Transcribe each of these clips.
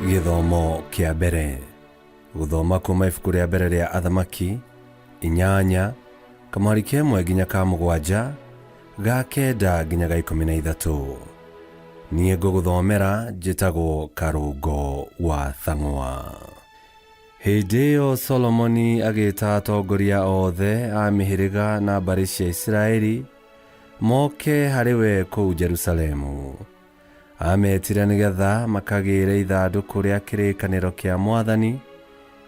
Githomo kia mbere. Guthoma kuma ibuku ria mbere ria Athamaki 8 kamwari kemwe nginya ka 7 ga 9 nginya ga 13. Niĩ ngũgũthomera njĩtagwo Karũngo wa Thang'wa. Hĩndĩ ĩyo Solomoni agĩĩta atongoria othe a mĩhĩrĩga na mbarĩ cia Isiraeli moke harĩ we kũu Jerusalemu. Ametire nĩgetha makagĩre ithandũkũ rĩa kĩrĩkanĩro kĩa Mwathani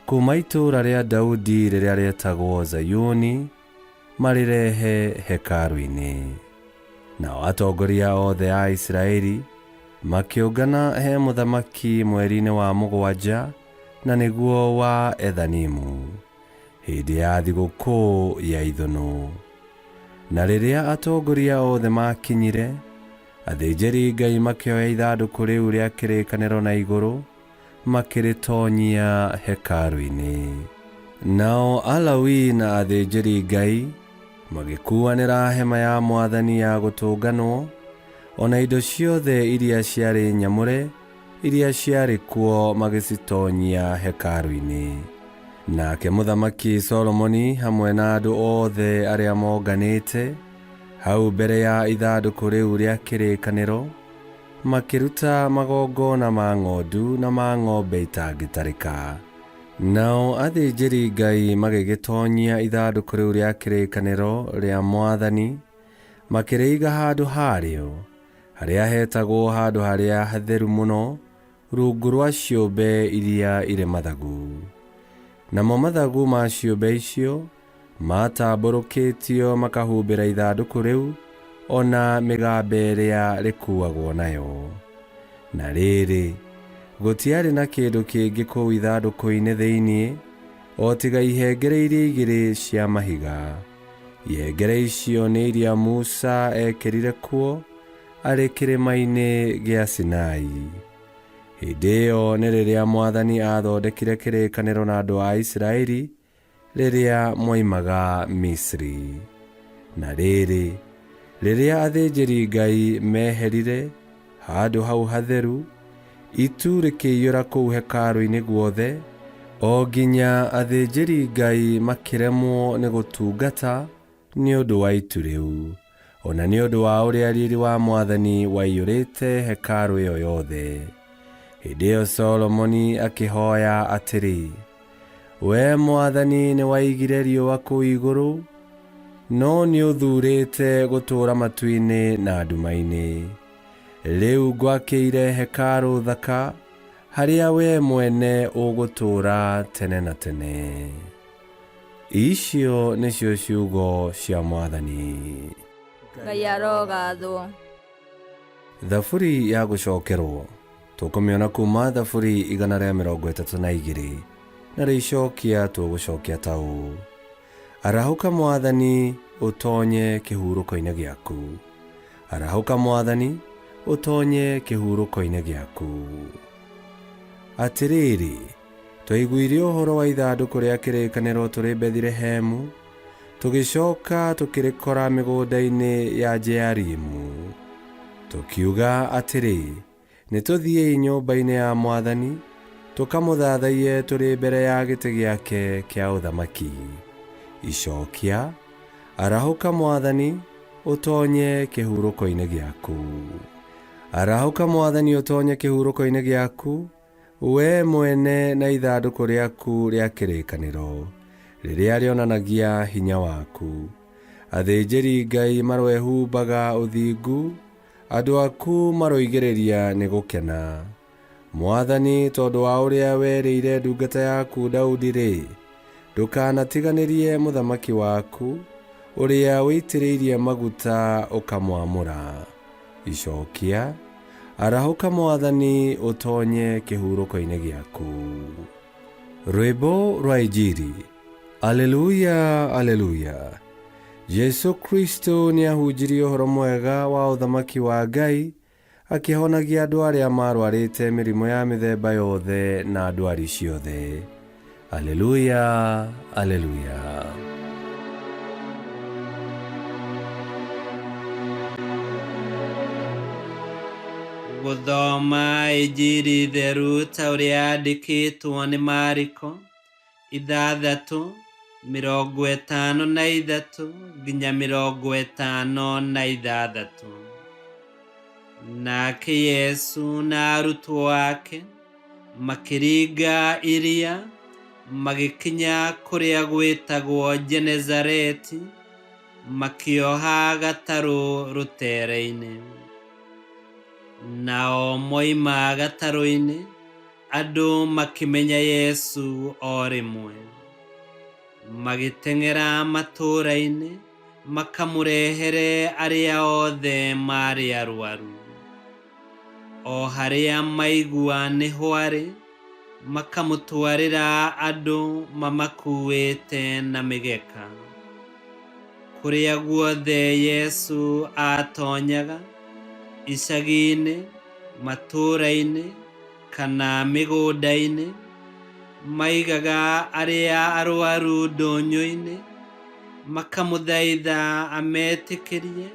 kuma itũũra rĩa Daudi rĩrĩa rĩetagwo Zayuni marĩrehe hekarũ-inĩ. Nao atongoria othe a Isiraeli makĩũngana he mũthamaki mweri-inĩ wa 7 na nĩguo wa Ethanimu hĩndĩ ya thigũkũ ya ithũnũ. Na rĩrĩa atongoria othe makinyire, athĩnjĩri Ngai makĩoya ithandũkũ rĩu rĩa kĩrĩkanĩro na igũrũ makĩrĩtonyia hekarũ-inĩ. Nao Alawii na athĩnjĩri Ngai magĩkuanĩra hema ya Mwathani ya gũtũnganwo, ona indo ciothe iria ciarĩ nyamũre iria ciarĩ kuo magĩcitonyia hekarũ-inĩ. Nake mũthamaki Solomoni hamwe na andũ othe arĩa monganĩte hau mbere ya ithandũkũ rĩu rĩa kĩrĩkanĩro makĩruta magongona ma ng'ondu na ma ng'ombe itangĩtarĩka. Nao athĩnjĩri Ngai magĩgĩtonyia ithandũkũ rĩu rĩa kĩrĩkanĩro rĩa Mwathani makĩrĩiga handũ harĩo harĩa hetagwo handũ harĩa hatheru mũno rungu rwa ciũmbe iria irĩ mathagu. Namo mathagu ma ciũmbe icio matambũrũkĩtio makahumbĩra ithandũkũ rĩu ona mĩgambe ĩrĩa rĩkuagwo nayo. Na rĩrĩ, gũtiarĩ na kĩndũ kĩngĩ kũu ithandũkũ-inĩ thĩinĩ o tiga ihengere iria igĩrĩ cia mahiga. Ihengere icio nĩ iria Musa ekĩrire kuo arĩ kĩrĩma-inĩ gĩa Sinai. Hĩndĩ ĩyo nĩ rĩrĩa Mwathani athondekire kĩrĩkanĩro na andũ a Isiraeli rĩrĩa moimaga Misiri. Na rĩrĩ, rĩrĩa athĩnjĩri Ngai meherire handũ hau hatheru, itu rĩkĩiyũra kũu hekarũ-inĩ guothe, o nginya athĩnjĩri Ngai makĩremwo nĩ gũtungata nĩ ũndũ wa itu rĩu, ona nĩ ũndũ wa ũrĩa riiri wa Mwathani waiyũrĩte hekarũ ĩyo yothe. Hĩndĩ ĩyo Solomoni akĩhoya atĩrĩ, "We Mwathani nĩ waigire riũa kũu igũrũ, no nĩ ũthuurĩte gũtũũra matu-inĩ na nduma-inĩ. Rĩu ngwakĩire hekarũ thaka harĩa we mwene ũgũtũũra tene na tene." Icio nĩcio ciugo cia Mwathani. Ngai arogathwo. Thaburi ya gũcokerwo tũkũmĩona kuma thaburi 132 na rĩcokia tũgũcokia ta ũũ: Arahũka Mwathani ũtonye kĩhurũko-inĩ gĩaku. Arahũka Mwathani ũtonye kĩhurũko-inĩ gĩaku. Atĩrĩrĩ, twaiguire ũhoro wa ithandũkũ rĩa kĩrĩkanĩro tũrĩ Bethilehemu, tũgĩcoka tũkĩrĩkora mĩgũnda-inĩ ya Jearimu. Tũkiuga atĩrĩ, nĩ tũthiĩi nyũmba-inĩ ya Mwathani tũkamũthathaiye tũrĩ mbere ya gĩtĩ gĩake kĩa ũthamaki. Icokia: Arahũka Mwathani ũtonye kĩhurũko-inĩ gĩaku. Arahũka Mwathani ũtonye kĩhurũko-inĩ gĩaku, we mwene na ithandũkũ rĩaku rĩa kĩrĩkanĩro rĩrĩa rĩonanagia hinya waku. Athĩnjĩri Ngai marwehumbaga ũthingu, andũ aku maroigĩrĩria nĩ gũkena. Mwathani, tondũ wa ũrĩa werĩire ndungata yaku Daudi-rĩ, ndũkanatiganĩrie mũthamaki waku ũrĩa wĩitĩrĩirie maguta ũkamwamũra. Icokia: Arahũka Mwathani ũtonye kĩhurũko-inĩ gĩaku. Rwĩmbo rwa Injili. Aleluya, aleluya. Jesu Kristo nĩ ahunjirie ũhoro mwega wa ũthamaki wa Ngai, akĩhonagia andũ arĩa marwarĩte mĩrimũ ya mĩthemba yothe na ndwari ciothe. Aleluya, aleluya. Tũgũthoma Injili theru ta ũrĩa yandĩkĩtwo nĩ Mariko 6:53 nginya 56. Nake Yesu na arutwo ake makĩringa iria magĩkinya kũrĩa gwĩtagwo Genezareti, makĩoha gatarũ rũtere-inĩ. Nao moima gatarũ-inĩ, andũ makĩmenya Yesu o rĩmwe. Magĩteng'era matũũra-inĩ makamũrehere arĩa othe marĩ arwaru. O harĩa maigua nĩho arĩ, makamũtwarĩra andũ mamakuĩte na mĩgeka. Kũrĩa guothe Yesu atonyaga, icagi-inĩ, matũũra-inĩ kana mĩgũnda-inĩ, maigaga arĩa arwaru ndũnyũ-inĩ, makamũthaitha ametĩkĩrie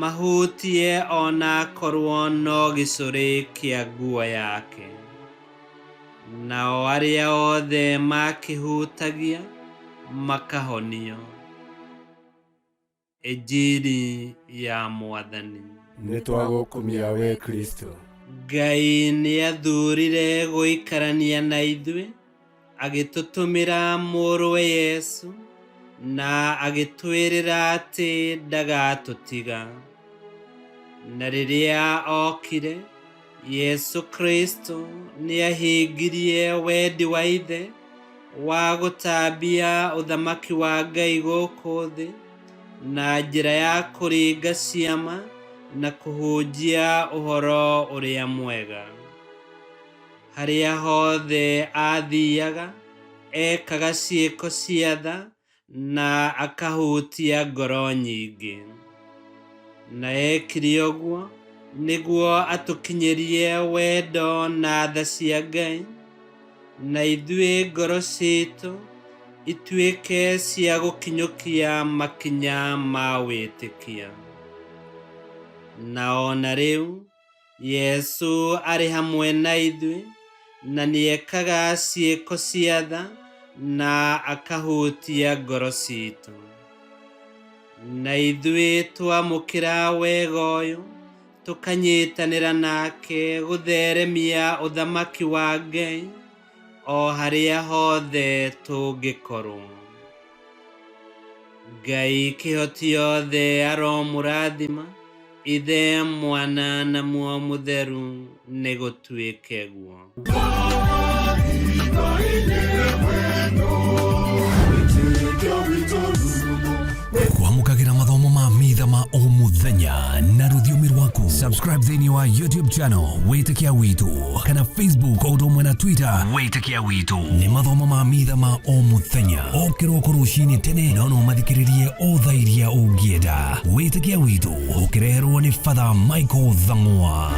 mahutie ona akorwo no gĩcũrĩ kĩa nguo yake. Nao arĩa othe makĩhutagia makahonio. Injili ya Mwathani. Nĩtwagũkumia we Kristo. Ngai nĩathurire gũikarania na ithuĩ, agĩtũtũmĩra mũrũwe Yesu, na agĩtwĩrĩra atĩ ndagatũtiga. Na rĩrĩa okire, Yesu Kristo nĩahingirie wendi wa Ithe wa gũtambia ũthamaki wa Ngai gũkũ thĩ na njĩra ya kũringa ciama na kũhunjia ũhoro ũrĩa mwega. Harĩa hothe athiaga, ekaga ciĩko cia tha na akahutia ngoro nyingĩ. Na ekire ũguo nĩguo atũkinyĩrie wendo na tha cia Ngai, na ithuĩ ngoro citũ ituĩke cia gũkinyũkia makinya ma wĩtĩkia. Na ona rĩu Yesu arĩ hamwe na ithuĩ, na nĩekaga ciĩko cia tha na akahutia ngoro citũ. Na ithuĩ twamũkĩra wega ũyũ, tũkanyitanĩra nake gũtheremia ũthamaki wa Ngai o harĩa hothe tũngĩkorwo. Ngai kĩhoti othe aromũrathima, Ithe, Mwana na Muoyo Mũtheru, nĩgũtuĩke guo. Kwamũkagĩra mathomo ma mitha ma o mũthenya na rũthiomi rwaku. Subscribe thĩinĩ wa YouTube channel Wĩtĩkia Witũ, kana Facebook o ũndũ ũmwe na Twitter Wĩtĩkia Witũ. Nĩ mathomo ma mitha ma o mũthenya, o kĩroko rũcinĩ tene, na no mathikĩrĩrie o thaa iria ũngĩenda. Wĩtĩkia Witũ ũkĩreherwo nĩ Father Michael Thang'wa.